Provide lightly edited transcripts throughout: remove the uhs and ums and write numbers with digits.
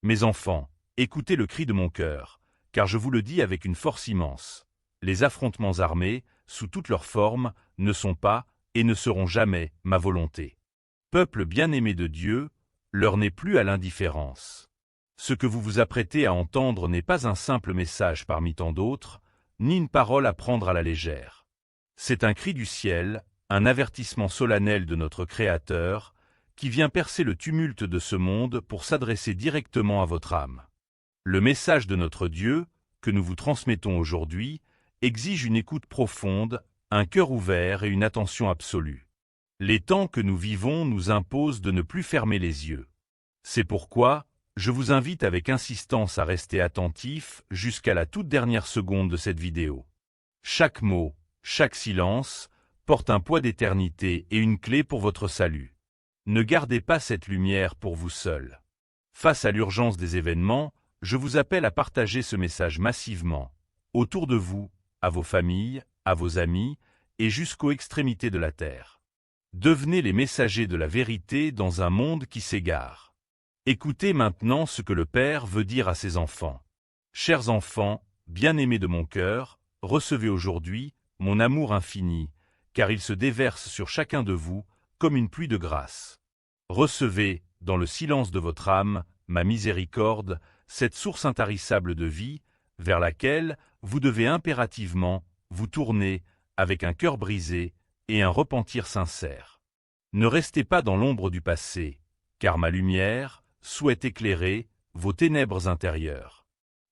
Mes enfants, écoutez le cri de mon cœur, car je vous le dis avec une force immense. Les affrontements armés, sous toutes leurs formes, ne sont pas, et ne seront jamais, ma volonté. Peuple bien-aimé de Dieu, l'heure n'est plus à l'indifférence. Ce que vous vous apprêtez à entendre n'est pas un simple message parmi tant d'autres, ni une parole à prendre à la légère. C'est un cri du ciel, un avertissement solennel de notre Créateur, qui vient percer le tumulte de ce monde pour s'adresser directement à votre âme. Le message de notre Dieu, que nous vous transmettons aujourd'hui, exige une écoute profonde, un cœur ouvert et une attention absolue. Les temps que nous vivons nous imposent de ne plus fermer les yeux. C'est pourquoi, je vous invite avec insistance à rester attentif jusqu'à la toute dernière seconde de cette vidéo. Chaque mot, chaque silence, porte un poids d'éternité et une clé pour votre salut. Ne gardez pas cette lumière pour vous seul. Face à l'urgence des événements, je vous appelle à partager ce message massivement, autour de vous, à vos familles, à vos amis, et jusqu'aux extrémités de la terre. Devenez les messagers de la vérité dans un monde qui s'égare. Écoutez maintenant ce que le Père veut dire à ses enfants. Chers enfants, bien-aimés de mon cœur, recevez aujourd'hui mon amour infini, car il se déverse sur chacun de vous comme une pluie de grâce. Recevez, dans le silence de votre âme, ma miséricorde, cette source intarissable de vie, vers laquelle vous devez impérativement vous tourner avec un cœur brisé et un repentir sincère. Ne restez pas dans l'ombre du passé, car ma lumière souhaite éclairer vos ténèbres intérieures.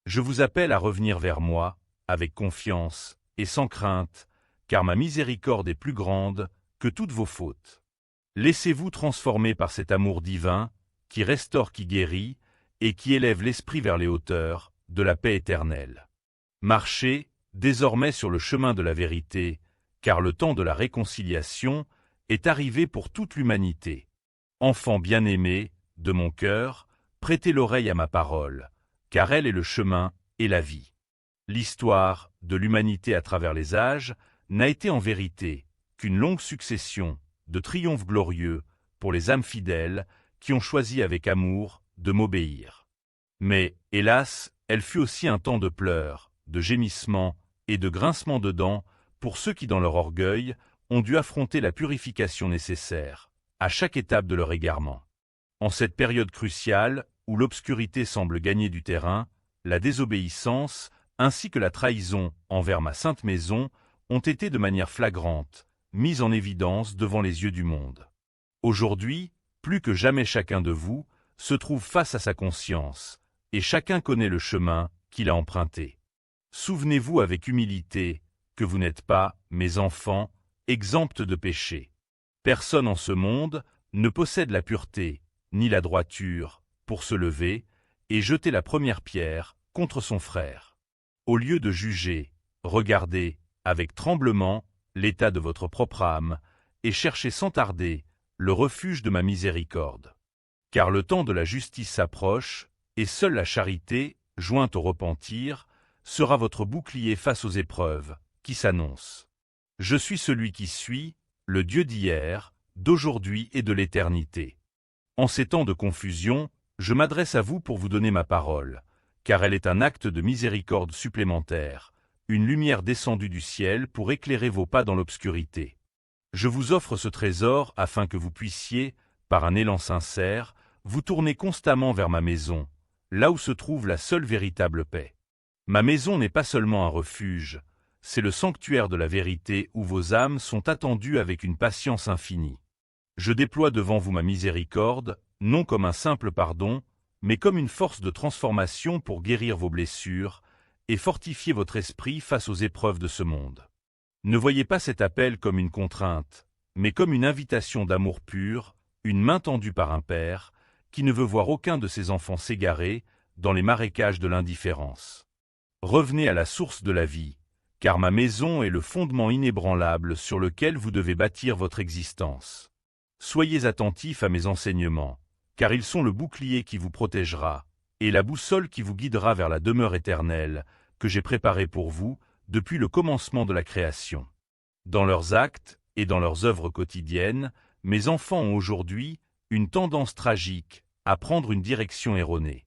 Je vous appelle à revenir vers moi, avec confiance et sans crainte, car ma miséricorde est plus grande que toutes vos fautes. Laissez-vous transformer par cet amour divin, qui restaure, qui guérit, et qui élève l'esprit vers les hauteurs de la paix éternelle. Marchez désormais sur le chemin de la vérité, car le temps de la réconciliation est arrivé pour toute l'humanité. Enfants bien-aimés de mon cœur, prêtez l'oreille à ma parole, car elle est le chemin et la vie. L'histoire de l'humanité à travers les âges n'a été en vérité qu'une longue succession de triomphes glorieux pour les âmes fidèles qui ont choisi avec amour de m'obéir. Mais, hélas, elle fut aussi un temps de pleurs, de gémissements et de grincements de dents pour ceux qui, dans leur orgueil, ont dû affronter la purification nécessaire, à chaque étape de leur égarement. En cette période cruciale, où l'obscurité semble gagner du terrain, la désobéissance, ainsi que la trahison envers ma sainte maison, ont été de manière flagrante, mises en évidence devant les yeux du monde. Aujourd'hui, plus que jamais chacun de vous se trouve face à sa conscience, et chacun connaît le chemin qu'il a emprunté. Souvenez-vous avec humilité que vous n'êtes pas, mes enfants, exempts de péché. Personne en ce monde ne possède la pureté, ni la droiture, pour se lever et jeter la première pierre contre son frère. Au lieu de juger, regardez, avec tremblement, l'état de votre propre âme, et cherchez sans tarder le refuge de ma miséricorde. Car le temps de la justice s'approche, et seule la charité, jointe au repentir, sera votre bouclier face aux épreuves qui s'annoncent. Je suis celui qui suis, le Dieu d'hier, d'aujourd'hui et de l'éternité. En ces temps de confusion, je m'adresse à vous pour vous donner ma parole, car elle est un acte de miséricorde supplémentaire, une lumière descendue du ciel pour éclairer vos pas dans l'obscurité. Je vous offre ce trésor afin que vous puissiez, par un élan sincère, vous tourner constamment vers ma maison, là où se trouve la seule véritable paix. Ma maison n'est pas seulement un refuge, c'est le sanctuaire de la vérité où vos âmes sont attendues avec une patience infinie. Je déploie devant vous ma miséricorde, non comme un simple pardon, mais comme une force de transformation pour guérir vos blessures et fortifier votre esprit face aux épreuves de ce monde. Ne voyez pas cet appel comme une contrainte, mais comme une invitation d'amour pur, une main tendue par un père, qui ne veut voir aucun de ses enfants s'égarer dans les marécages de l'indifférence. Revenez à la source de la vie, car ma maison est le fondement inébranlable sur lequel vous devez bâtir votre existence. Soyez attentifs à mes enseignements, car ils sont le bouclier qui vous protégera, et la boussole qui vous guidera vers la demeure éternelle que j'ai préparée pour vous depuis le commencement de la création. Dans leurs actes et dans leurs œuvres quotidiennes, mes enfants ont aujourd'hui une tendance tragique à prendre une direction erronée.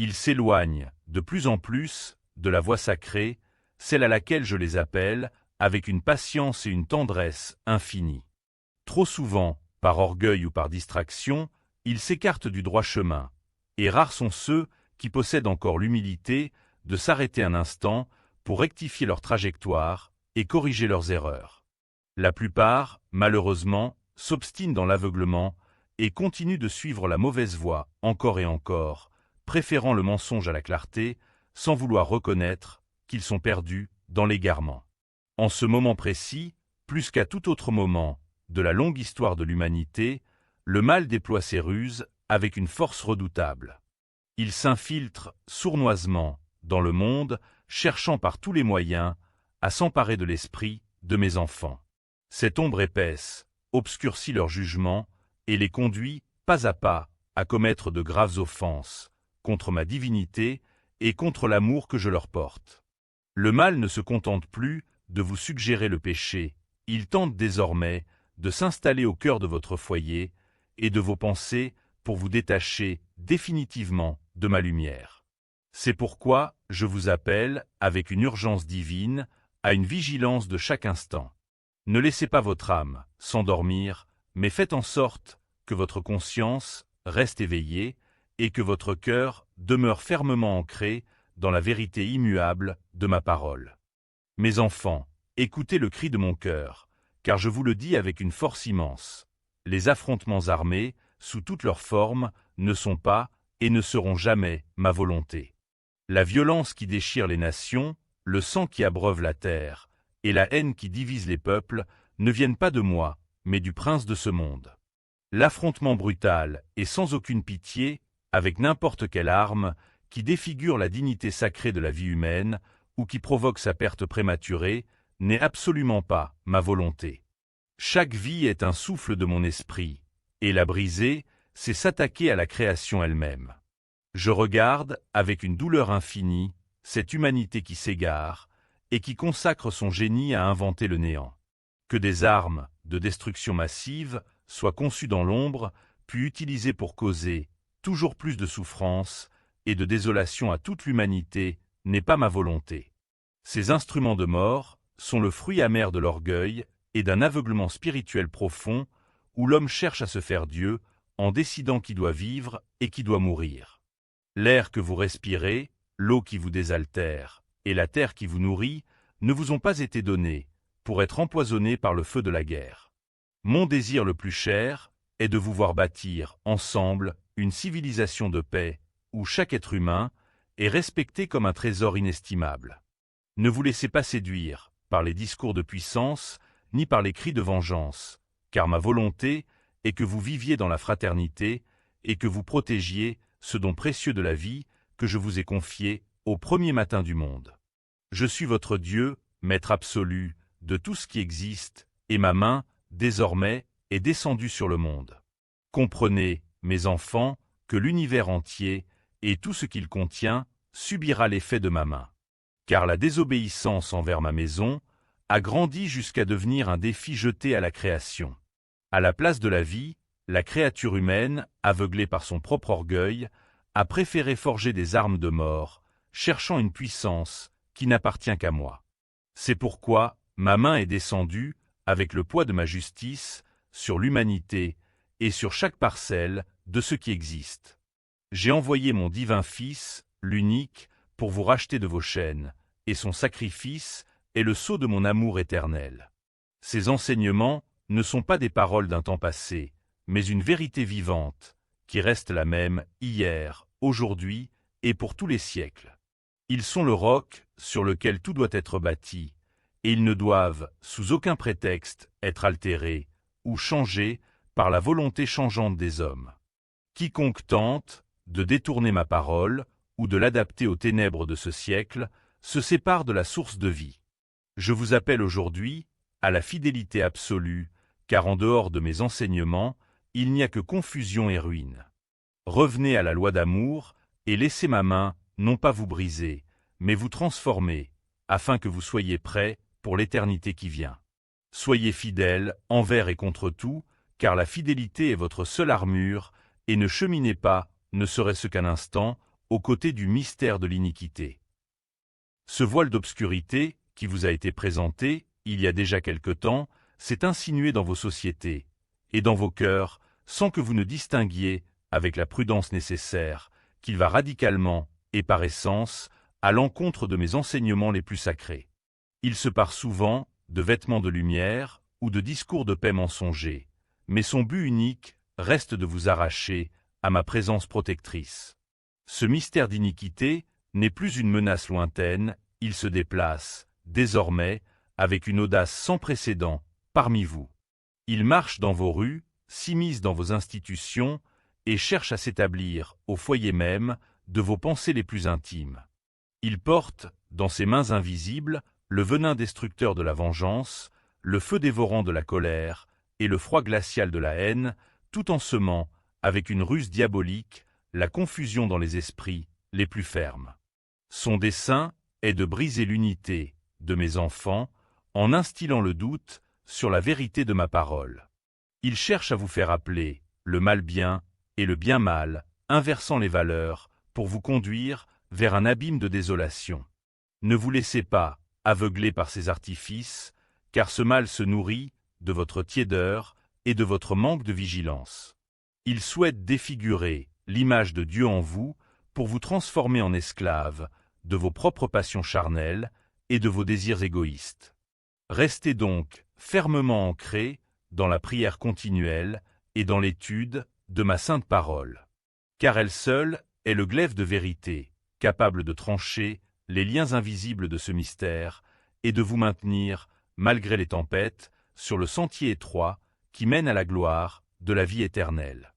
Ils s'éloignent, de plus en plus, de la voie sacrée, celle à laquelle je les appelle, avec une patience et une tendresse infinies. Trop souvent, par orgueil ou par distraction, ils s'écartent du droit chemin, et rares sont ceux qui possèdent encore l'humilité de s'arrêter un instant pour rectifier leur trajectoire et corriger leurs erreurs. La plupart, malheureusement, s'obstinent dans l'aveuglement et continuent de suivre la mauvaise voie encore et encore, préférant le mensonge à la clarté, sans vouloir reconnaître qu'ils sont perdus dans l'égarement. En ce moment précis, plus qu'à tout autre moment de la longue histoire de l'humanité, le mal déploie ses ruses avec une force redoutable. Il s'infiltre sournoisement dans le monde, cherchant par tous les moyens à s'emparer de l'esprit de mes enfants. Cette ombre épaisse obscurcit leur jugement et les conduit, pas à pas, à commettre de graves offenses contre ma divinité et contre l'amour que je leur porte. Le mal ne se contente plus de vous suggérer le péché, il tente désormais de s'installer au cœur de votre foyer et de vos pensées pour vous détacher définitivement de ma lumière. C'est pourquoi je vous appelle, avec une urgence divine, à une vigilance de chaque instant. Ne laissez pas votre âme s'endormir, mais faites en sorte que votre conscience reste éveillée et que votre cœur demeure fermement ancré dans la vérité immuable de ma parole. Mes enfants, écoutez le cri de mon cœur, car je vous le dis avec une force immense. Les affrontements armés, sous toutes leurs formes, ne sont pas et ne seront jamais ma volonté. La violence qui déchire les nations, le sang qui abreuve la terre, et la haine qui divise les peuples, ne viennent pas de moi, mais du prince de ce monde. L'affrontement brutal et sans aucune pitié, avec n'importe quelle arme, qui défigure la dignité sacrée de la vie humaine, ou qui provoque sa perte prématurée, n'est absolument pas ma volonté. Chaque vie est un souffle de mon esprit, et la briser, c'est s'attaquer à la création elle-même. Je regarde, avec une douleur infinie, cette humanité qui s'égare, et qui consacre son génie à inventer le néant. Que des armes de destruction massive soient conçues dans l'ombre, puis utilisées pour causer toujours plus de souffrance et de désolation à toute l'humanité, n'est pas ma volonté. Ces instruments de mort sont le fruit amer de l'orgueil et d'un aveuglement spirituel profond où l'homme cherche à se faire Dieu en décidant qui doit vivre et qui doit mourir. L'air que vous respirez, l'eau qui vous désaltère et la terre qui vous nourrit ne vous ont pas été donnés pour être empoisonnés par le feu de la guerre. Mon désir le plus cher est de vous voir bâtir, ensemble, une civilisation de paix où chaque être humain est respecté comme un trésor inestimable. Ne vous laissez pas séduire par les discours de puissance ni par les cris de vengeance, car ma volonté est que vous viviez dans la fraternité et que vous protégiez ce don précieux de la vie que je vous ai confié au premier matin du monde. Je suis votre Dieu, maître absolu de tout ce qui existe, et ma main, désormais, est descendue sur le monde. Comprenez, mes enfants, que l'univers entier et tout ce qu'il contient subira l'effet de ma main. Car la désobéissance envers ma maison a grandi jusqu'à devenir un défi jeté à la création. À la place de la vie, la créature humaine, aveuglée par son propre orgueil, a préféré forger des armes de mort, cherchant une puissance qui n'appartient qu'à moi. C'est pourquoi ma main est descendue, avec le poids de ma justice, sur l'humanité et sur chaque parcelle de ce qui existe. J'ai envoyé mon divin Fils, l'unique, pour vous racheter de vos chaînes, et son sacrifice est le sceau de mon amour éternel. Ces enseignements ne sont pas des paroles d'un temps passé, mais une vérité vivante, qui reste la même hier, aujourd'hui et pour tous les siècles. Ils sont le roc sur lequel tout doit être bâti, et ils ne doivent, sous aucun prétexte, être altérés ou changés par la volonté changeante des hommes. Quiconque tente de détourner ma parole ou de l'adapter aux ténèbres de ce siècle se sépare de la source de vie. Je vous appelle aujourd'hui à la fidélité absolue, car en dehors de mes enseignements, il n'y a que confusion et ruine. Revenez à la loi d'amour et laissez ma main non pas vous briser, mais vous transformer, afin que vous soyez prêts pour l'éternité qui vient. Soyez fidèles envers et contre tout, car la fidélité est votre seule armure, et ne cheminez pas, ne serait-ce qu'un instant, aux côtés du mystère de l'iniquité. Ce voile d'obscurité, qui vous a été présenté, il y a déjà quelque temps, s'est insinué dans vos sociétés, et dans vos cœurs, sans que vous ne distinguiez, avec la prudence nécessaire, qu'il va radicalement, et par essence, à l'encontre de mes enseignements les plus sacrés. Il se pare souvent de vêtements de lumière ou de discours de paix mensongers, mais son but unique reste de vous arracher à ma présence protectrice. Ce mystère d'iniquité n'est plus une menace lointaine, il se déplace, désormais, avec une audace sans précédent, parmi vous. Il marche dans vos rues, s'immisce dans vos institutions et cherche à s'établir au foyer même de vos pensées les plus intimes. Il porte, dans ses mains invisibles, le venin destructeur de la vengeance, le feu dévorant de la colère et le froid glacial de la haine, tout en semant, avec une ruse diabolique, la confusion dans les esprits les plus fermes. Son dessein est de briser l'unité de mes enfants en instillant le doute sur la vérité de ma parole. Il cherche à vous faire appeler le mal bien et le bien mal, inversant les valeurs, pour vous conduire vers un abîme de désolation. Ne vous laissez pas aveugler par ces artifices, car ce mal se nourrit de votre tiédeur et de votre manque de vigilance. Il souhaite défigurer l'image de Dieu en vous pour vous transformer en esclave de vos propres passions charnelles et de vos désirs égoïstes. Restez donc fermement ancrés dans la prière continuelle et dans l'étude de ma sainte parole, car elle seule est le glaive de vérité, capable de trancher les liens invisibles de ce mystère et de vous maintenir, malgré les tempêtes, sur le sentier étroit qui mène à la gloire de la vie éternelle.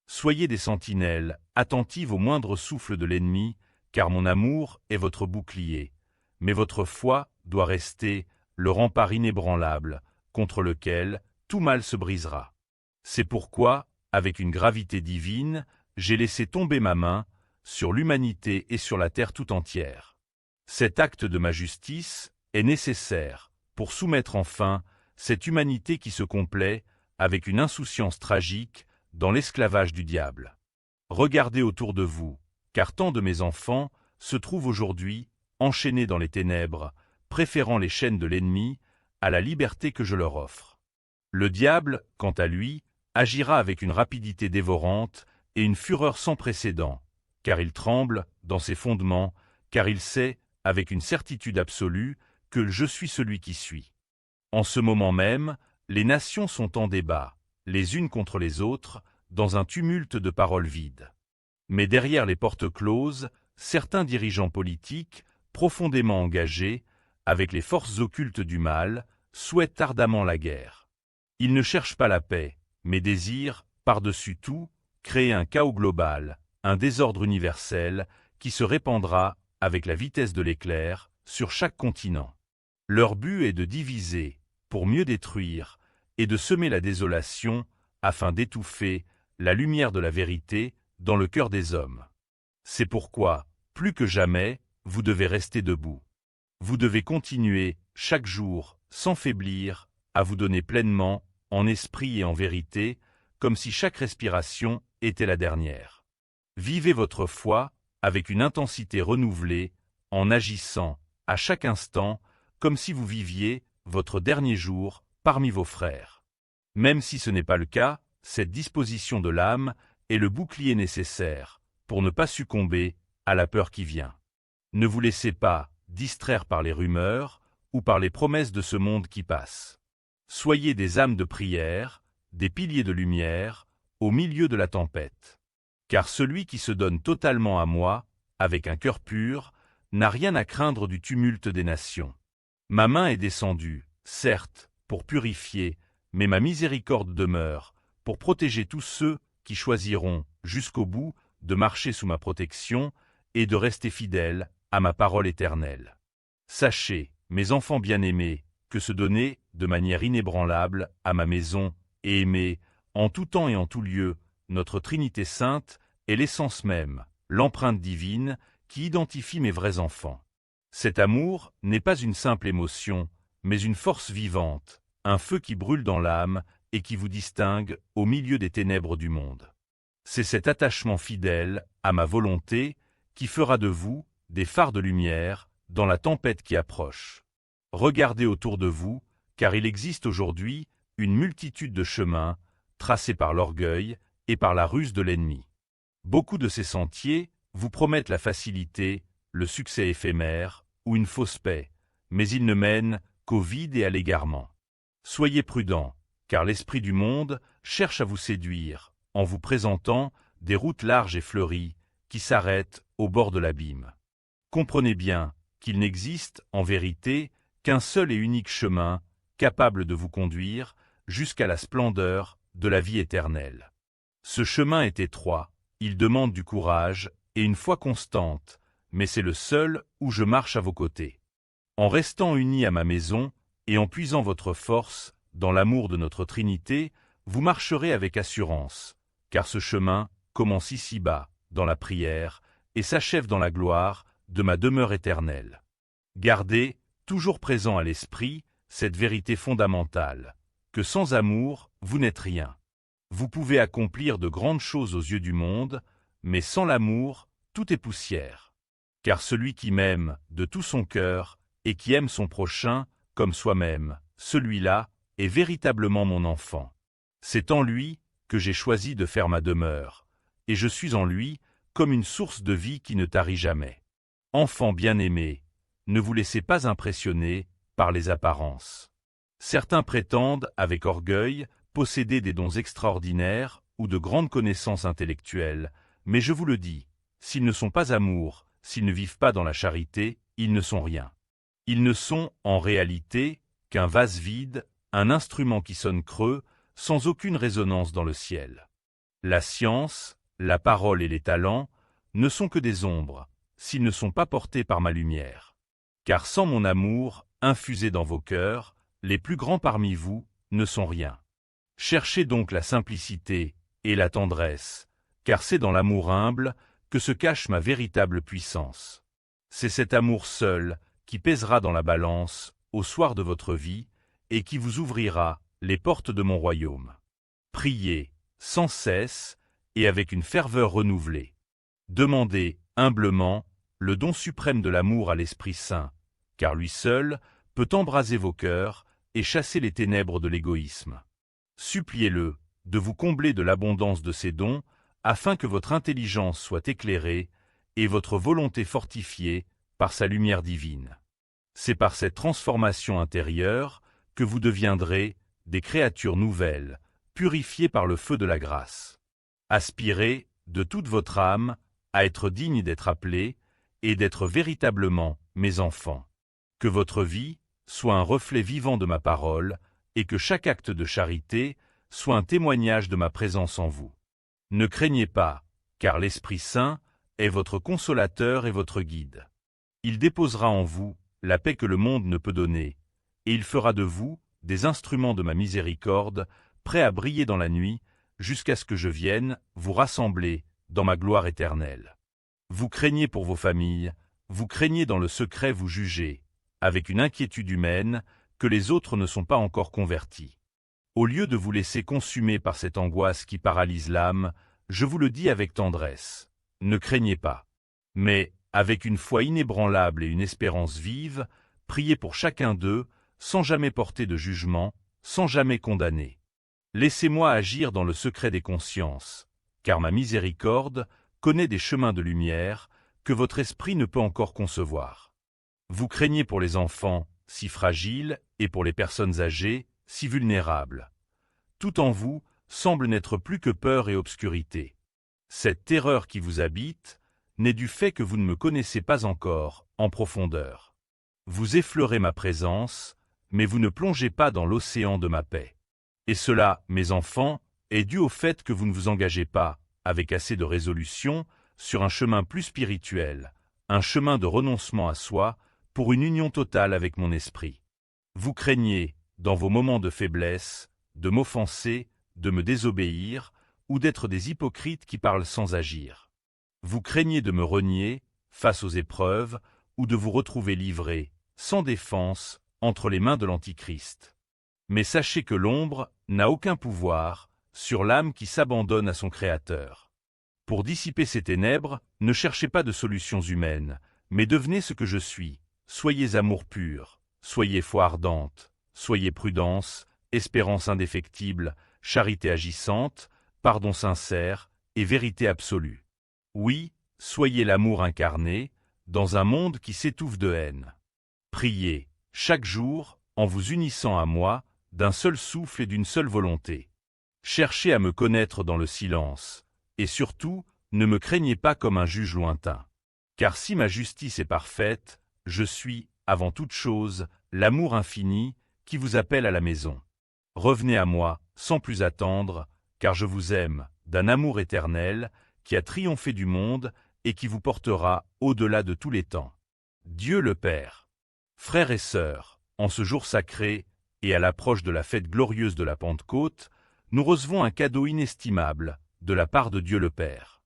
Soyez des sentinelles, attentives au moindre souffle de l'ennemi, car mon amour est votre bouclier, mais votre foi doit rester le rempart inébranlable contre lequel tout mal se brisera. C'est pourquoi, avec une gravité divine, j'ai laissé tomber ma main sur l'humanité et sur la terre tout entière. Cet acte de ma justice est nécessaire pour soumettre enfin cette humanité qui se complaît avec une insouciance tragique dans l'esclavage du diable. Regardez autour de vous, car tant de mes enfants se trouvent aujourd'hui enchaînés dans les ténèbres, préférant les chaînes de l'ennemi à la liberté que je leur offre. Le diable, quant à lui, agira avec une rapidité dévorante et une fureur sans précédent, car il tremble dans ses fondements, car il sait, avec une certitude absolue, que je suis celui qui suis. En ce moment même, les nations sont en débat, les unes contre les autres, dans un tumulte de paroles vides. Mais derrière les portes closes, certains dirigeants politiques, profondément engagés, avec les forces occultes du mal, souhaitent ardemment la guerre. Ils ne cherchent pas la paix, mais désirent, par-dessus tout, créer un chaos global, un désordre universel qui se répandra avec la vitesse de l'éclair sur chaque continent. Leur but est de diviser pour mieux détruire et de semer la désolation afin d'étouffer la lumière de la vérité dans le cœur des hommes. C'est pourquoi, plus que jamais, vous devez rester debout. Vous devez continuer, chaque jour, sans faiblir, à vous donner pleinement, en esprit et en vérité, comme si chaque respiration était la dernière. Vivez votre foi avec une intensité renouvelée, en agissant, à chaque instant, comme si vous viviez votre dernier jour parmi vos frères. Même si ce n'est pas le cas, cette disposition de l'âme est le bouclier nécessaire pour ne pas succomber à la peur qui vient. Ne vous laissez pas distraire par les rumeurs ou par les promesses de ce monde qui passe. Soyez des âmes de prière, des piliers de lumière, au milieu de la tempête. Car celui qui se donne totalement à moi, avec un cœur pur, n'a rien à craindre du tumulte des nations. Ma main est descendue, certes, pour purifier, mais ma miséricorde demeure, pour protéger tous ceux qui choisiront, jusqu'au bout, de marcher sous ma protection et de rester fidèles à ma parole éternelle. Sachez, mes enfants bien-aimés, que se donner, de manière inébranlable, à ma maison, et aimer, en tout temps et en tout lieu, notre Trinité sainte, est l'essence même, l'empreinte divine, qui identifie mes vrais enfants. Cet amour n'est pas une simple émotion, mais une force vivante, un feu qui brûle dans l'âme et qui vous distingue au milieu des ténèbres du monde. C'est cet attachement fidèle à ma volonté qui fera de vous des phares de lumière dans la tempête qui approche. Regardez autour de vous, car il existe aujourd'hui une multitude de chemins tracés par l'orgueil et par la ruse de l'ennemi. Beaucoup de ces sentiers vous promettent la facilité, le succès éphémère ou une fausse paix, mais ils ne mènent qu'au vide et à l'égarement. Soyez prudents, car l'esprit du monde cherche à vous séduire en vous présentant des routes larges et fleuries qui s'arrêtent au bord de l'abîme. Comprenez bien qu'il n'existe, en vérité, qu'un seul et unique chemin capable de vous conduire jusqu'à la splendeur de la vie éternelle. Ce chemin est étroit, il demande du courage et une foi constante, mais c'est le seul où je marche à vos côtés. En restant unis à ma maison et en puisant votre force dans l'amour de notre Trinité, vous marcherez avec assurance, car ce chemin commence ici-bas, dans la prière, et s'achève dans la gloire de ma demeure éternelle. Gardez, toujours présent à l'esprit, cette vérité fondamentale, que sans amour, vous n'êtes rien. Vous pouvez accomplir de grandes choses aux yeux du monde, mais sans l'amour, tout est poussière. Car celui qui m'aime de tout son cœur et qui aime son prochain comme soi-même, celui-là est véritablement mon enfant. C'est en lui que j'ai choisi de faire ma demeure, et je suis en lui comme une source de vie qui ne tarit jamais. Enfants bien-aimés, ne vous laissez pas impressionner par les apparences. Certains prétendent, avec orgueil, posséder des dons extraordinaires ou de grandes connaissances intellectuelles, mais je vous le dis, s'ils ne sont pas amour, s'ils ne vivent pas dans la charité, ils ne sont rien. Ils ne sont, en réalité, qu'un vase vide, un instrument qui sonne creux, sans aucune résonance dans le ciel. La science, la parole et les talents ne sont que des ombres, s'ils ne sont pas portés par ma lumière. Car sans mon amour, infusé dans vos cœurs, les plus grands parmi vous ne sont rien. Cherchez donc la simplicité et la tendresse, car c'est dans l'amour humble que se cache ma véritable puissance. C'est cet amour seul qui pèsera dans la balance au soir de votre vie et qui vous ouvrira les portes de mon royaume. Priez sans cesse et avec une ferveur renouvelée. Demandez humblement le don suprême de l'amour à l'Esprit Saint, car lui seul peut embraser vos cœurs et chasser les ténèbres de l'égoïsme. Suppliez-le de vous combler de l'abondance de ses dons, afin que votre intelligence soit éclairée et votre volonté fortifiée par sa lumière divine. C'est par cette transformation intérieure que vous deviendrez des créatures nouvelles, purifiées par le feu de la grâce. Aspirez de toute votre âme à être digne d'être appelés et d'être véritablement mes enfants. Que votre vie soit un reflet vivant de ma parole et que chaque acte de charité soit un témoignage de ma présence en vous. Ne craignez pas, car l'Esprit Saint est votre consolateur et votre guide. Il déposera en vous la paix que le monde ne peut donner, et il fera de vous des instruments de ma miséricorde, prêts à briller dans la nuit, jusqu'à ce que je vienne vous rassembler dans ma gloire éternelle. Vous craignez pour vos familles, vous craignez dans le secret vous juger, avec une inquiétude humaine, que les autres ne sont pas encore convertis. Au lieu de vous laisser consumer par cette angoisse qui paralyse l'âme, je vous le dis avec tendresse, ne craignez pas. Mais, avec une foi inébranlable et une espérance vive, priez pour chacun d'eux, sans jamais porter de jugement, sans jamais condamner. Laissez-moi agir dans le secret des consciences, car ma miséricorde connaît des chemins de lumière que votre esprit ne peut encore concevoir. Vous craignez pour les enfants, si fragiles, et pour les personnes âgées, si vulnérables. Tout en vous semble n'être plus que peur et obscurité. Cette terreur qui vous habite n'est du fait que vous ne me connaissez pas encore en profondeur. Vous effleurez ma présence, mais vous ne plongez pas dans l'océan de ma paix. Et cela, mes enfants, est dû au fait que vous ne vous engagez pas, avec assez de résolution, sur un chemin plus spirituel, un chemin de renoncement à soi, pour une union totale avec mon esprit. Vous craignez, dans vos moments de faiblesse, de m'offenser, de me désobéir, ou d'être des hypocrites qui parlent sans agir. Vous craignez de me renier, face aux épreuves, ou de vous retrouver livré, sans défense, entre les mains de l'Antichrist. Mais sachez que l'ombre n'a aucun pouvoir sur l'âme qui s'abandonne à son Créateur. Pour dissiper ces ténèbres, ne cherchez pas de solutions humaines, mais devenez ce que je suis. Soyez amour pur, soyez foi ardente, soyez prudence, espérance indéfectible, charité agissante, pardon sincère et vérité absolue. Oui, soyez l'amour incarné, dans un monde qui s'étouffe de haine. Priez, chaque jour, en vous unissant à moi, d'un seul souffle et d'une seule volonté. Cherchez à me connaître dans le silence, et surtout, ne me craignez pas comme un juge lointain. Car si ma justice est parfaite, je suis, avant toute chose, l'amour infini qui vous appelle à la maison. Revenez à moi, sans plus attendre, car je vous aime, d'un amour éternel, qui a triomphé du monde et qui vous portera au-delà de tous les temps. Dieu le Père. Frères et sœurs, en ce jour sacré, et à l'approche de la fête glorieuse de la Pentecôte, nous recevons un cadeau inestimable de la part de Dieu le Père.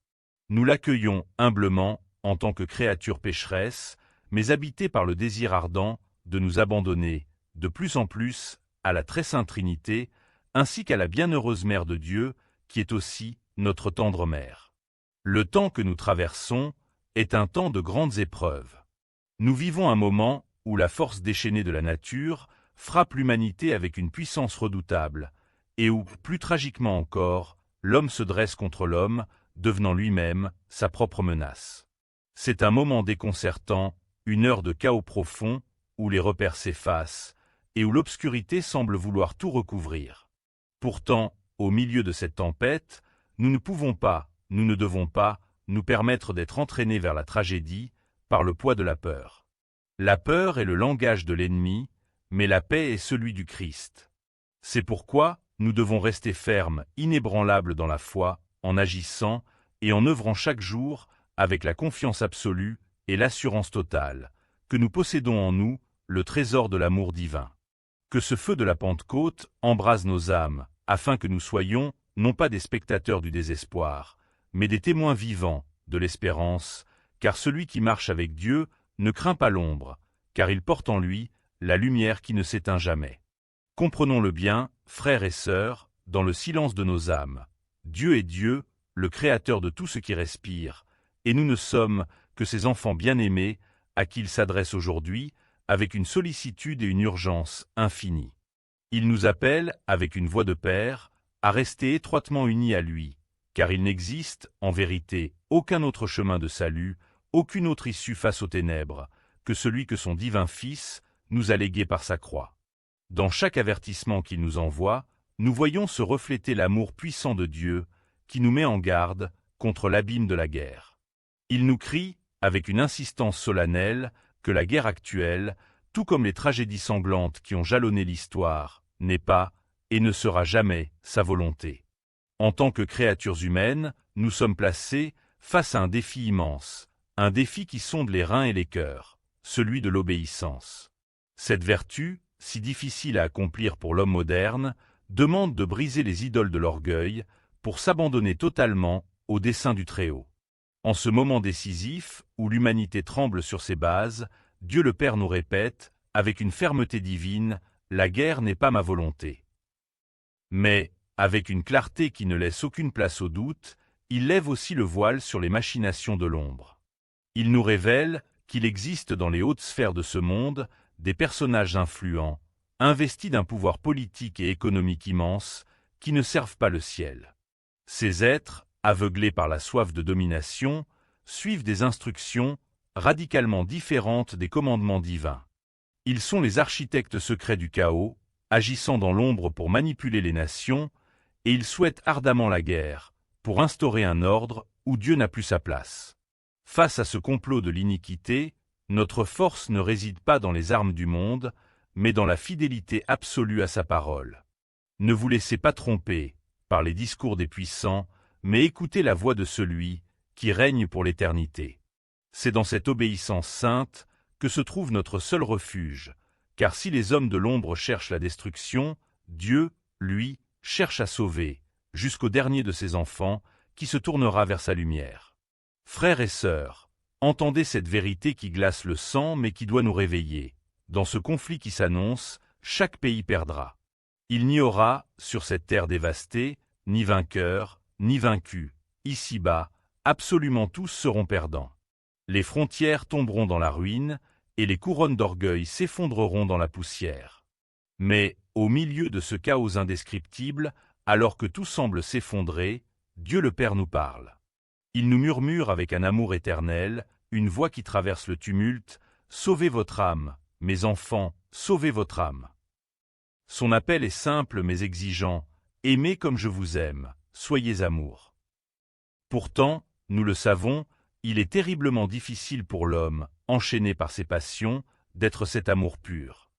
Nous l'accueillons humblement en tant que créature pécheresse, mais habitée par le désir ardent de nous abandonner, de plus en plus, à la très sainte Trinité, ainsi qu'à la bienheureuse Mère de Dieu, qui est aussi notre tendre Mère. Le temps que nous traversons est un temps de grandes épreuves. Nous vivons un moment où la force déchaînée de la nature frappe l'humanité avec une puissance redoutable, et où, plus tragiquement encore, l'homme se dresse contre l'homme, devenant lui-même sa propre menace. C'est un moment déconcertant, une heure de chaos profond, où les repères s'effacent, et où l'obscurité semble vouloir tout recouvrir. Pourtant, au milieu de cette tempête, nous ne pouvons pas, nous ne devons pas, nous permettre d'être entraînés vers la tragédie par le poids de la peur. La peur est le langage de l'ennemi, mais la paix est celui du Christ. C'est pourquoi nous devons rester fermes, inébranlables dans la foi, en agissant et en œuvrant chaque jour avec la confiance absolue et l'assurance totale, que nous possédons en nous le trésor de l'amour divin. Que ce feu de la Pentecôte embrase nos âmes, afin que nous soyons, non pas des spectateurs du désespoir, mais des témoins vivants de l'espérance, car celui qui marche avec Dieu ne craint pas l'ombre, car il porte en lui la lumière qui ne s'éteint jamais. Comprenons-le bien, frères et sœurs, dans le silence de nos âmes. Dieu est Dieu, le Créateur de tout ce qui respire, et nous ne sommes que ses enfants bien-aimés à qui il s'adresse aujourd'hui, avec une sollicitude et une urgence infinies. Il nous appelle, avec une voix de Père, à rester étroitement unis à lui, car il n'existe, en vérité, aucun autre chemin de salut, aucune autre issue face aux ténèbres, que celui que son divin Fils nous a légué par sa croix. Dans chaque avertissement qu'il nous envoie, nous voyons se refléter l'amour puissant de Dieu, qui nous met en garde contre l'abîme de la guerre. Il nous crie, avec une insistance solennelle, que la guerre actuelle, tout comme les tragédies sanglantes qui ont jalonné l'histoire, n'est pas, et ne sera jamais, sa volonté. En tant que créatures humaines, nous sommes placés face à un défi immense, un défi qui sonde les reins et les cœurs, celui de l'obéissance. Cette vertu, si difficile à accomplir pour l'homme moderne, demande de briser les idoles de l'orgueil pour s'abandonner totalement au dessein du Très-Haut. En ce moment décisif, où l'humanité tremble sur ses bases, Dieu le Père nous répète, avec une fermeté divine, « La guerre n'est pas ma volonté ». Mais, avec une clarté qui ne laisse aucune place au doute, il lève aussi le voile sur les machinations de l'ombre. Il nous révèle qu'il existe dans les hautes sphères de ce monde des personnages influents, investis d'un pouvoir politique et économique immense, qui ne servent pas le ciel. Ces êtres, aveuglés par la soif de domination, suivent des instructions radicalement différentes des commandements divins. Ils sont les architectes secrets du chaos, agissant dans l'ombre pour manipuler les nations, et ils souhaitent ardemment la guerre, pour instaurer un ordre où Dieu n'a plus sa place. Face à ce complot de l'iniquité, notre force ne réside pas dans les armes du monde, mais dans la fidélité absolue à sa parole. Ne vous laissez pas tromper par les discours des puissants, mais écoutez la voix de celui qui règne pour l'éternité. C'est dans cette obéissance sainte que se trouve notre seul refuge, car si les hommes de l'ombre cherchent la destruction, Dieu, lui, cherche à sauver, jusqu'au dernier de ses enfants, qui se tournera vers sa lumière. Frères et sœurs, entendez cette vérité qui glace le sang mais qui doit nous réveiller. Dans ce conflit qui s'annonce, chaque pays perdra. Il n'y aura, sur cette terre dévastée, ni vainqueur, ni vaincu, ici-bas, absolument tous seront perdants. Les frontières tomberont dans la ruine, et les couronnes d'orgueil s'effondreront dans la poussière. Mais, au milieu de ce chaos indescriptible, alors que tout semble s'effondrer, Dieu le Père nous parle. Il nous murmure avec un amour éternel, une voix qui traverse le tumulte, « Sauvez votre âme, mes enfants, sauvez votre âme ». Son appel est simple mais exigeant, « Aimez comme je vous aime, soyez amour ». Pourtant, nous le savons, il est terriblement difficile pour l'homme, enchaîné par ses passions, d'être cet amour pur.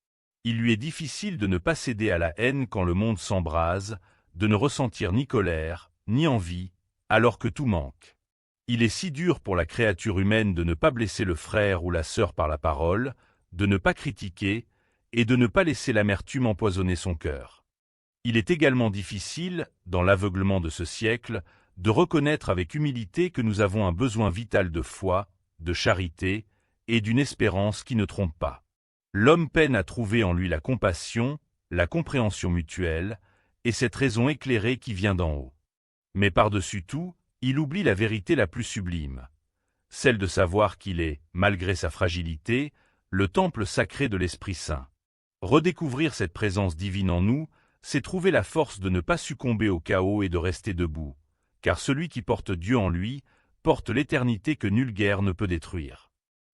Il lui est difficile de ne pas céder à la haine quand le monde s'embrase, de ne ressentir ni colère, ni envie, alors que tout manque. Il est si dur pour la créature humaine de ne pas blesser le frère ou la sœur par la parole, de ne pas critiquer, et de ne pas laisser l'amertume empoisonner son cœur. Il est également difficile, dans l'aveuglement de ce siècle, de reconnaître avec humilité que nous avons un besoin vital de foi, de charité, et d'une espérance qui ne trompe pas. L'homme peine à trouver en lui la compassion, la compréhension mutuelle, et cette raison éclairée qui vient d'en haut. Mais par-dessus tout, il oublie la vérité la plus sublime, celle de savoir qu'il est, malgré sa fragilité, le temple sacré de l'Esprit Saint. Redécouvrir cette présence divine en nous, c'est trouver la force de ne pas succomber au chaos et de rester debout, car celui qui porte Dieu en lui, porte l'éternité que nulle guerre ne peut détruire.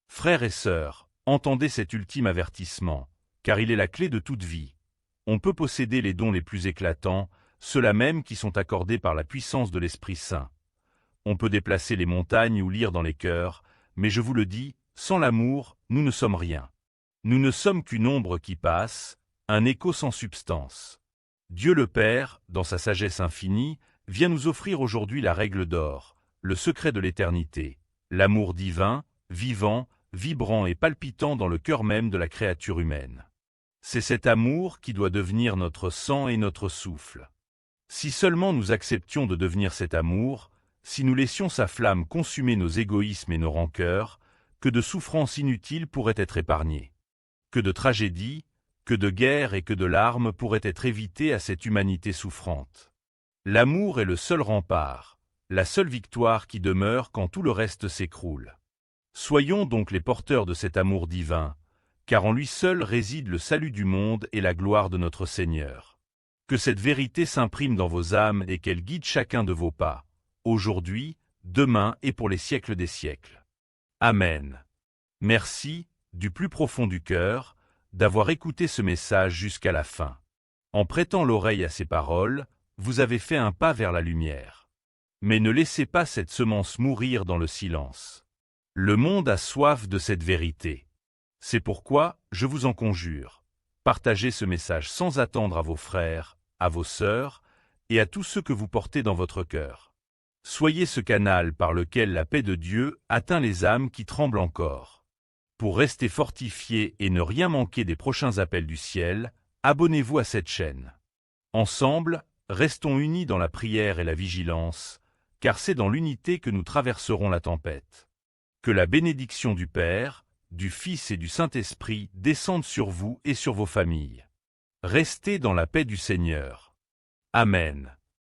Frères et sœurs, entendez cet ultime avertissement, car il est la clé de toute vie. On peut posséder les dons les plus éclatants, ceux-là même qui sont accordés par la puissance de l'Esprit Saint. On peut déplacer les montagnes ou lire dans les cœurs, mais je vous le dis, sans l'amour, nous ne sommes rien. Nous ne sommes qu'une ombre qui passe, un écho sans substance. Dieu le Père, dans sa sagesse infinie, vient nous offrir aujourd'hui la règle d'or, le secret de l'éternité, l'amour divin, vivant, vibrant et palpitant dans le cœur même de la créature humaine. C'est cet amour qui doit devenir notre sang et notre souffle. Si seulement nous acceptions de devenir cet amour, si nous laissions sa flamme consumer nos égoïsmes et nos rancœurs, que de souffrances inutiles pourraient être épargnées. Que de tragédies, que de guerres et que de larmes pourraient être évitées à cette humanité souffrante. L'amour est le seul rempart, la seule victoire qui demeure quand tout le reste s'écroule. Soyons donc les porteurs de cet amour divin, car en lui seul réside le salut du monde et la gloire de notre Seigneur. Que cette vérité s'imprime dans vos âmes et qu'elle guide chacun de vos pas, aujourd'hui, demain et pour les siècles des siècles. Amen. Merci, du plus profond du cœur, d'avoir écouté ce message jusqu'à la fin. En prêtant l'oreille à ces paroles, vous avez fait un pas vers la lumière. Mais ne laissez pas cette semence mourir dans le silence. Le monde a soif de cette vérité. C'est pourquoi, je vous en conjure, partagez ce message sans attendre à vos frères, à vos sœurs, et à tous ceux que vous portez dans votre cœur. Soyez ce canal par lequel la paix de Dieu atteint les âmes qui tremblent encore. Pour rester fortifiés et ne rien manquer des prochains appels du ciel, abonnez-vous à cette chaîne. Ensemble, restons unis dans la prière et la vigilance, car c'est dans l'unité que nous traverserons la tempête. Que la bénédiction du Père, du Fils et du Saint-Esprit descende sur vous et sur vos familles. Restez dans la paix du Seigneur. Amen.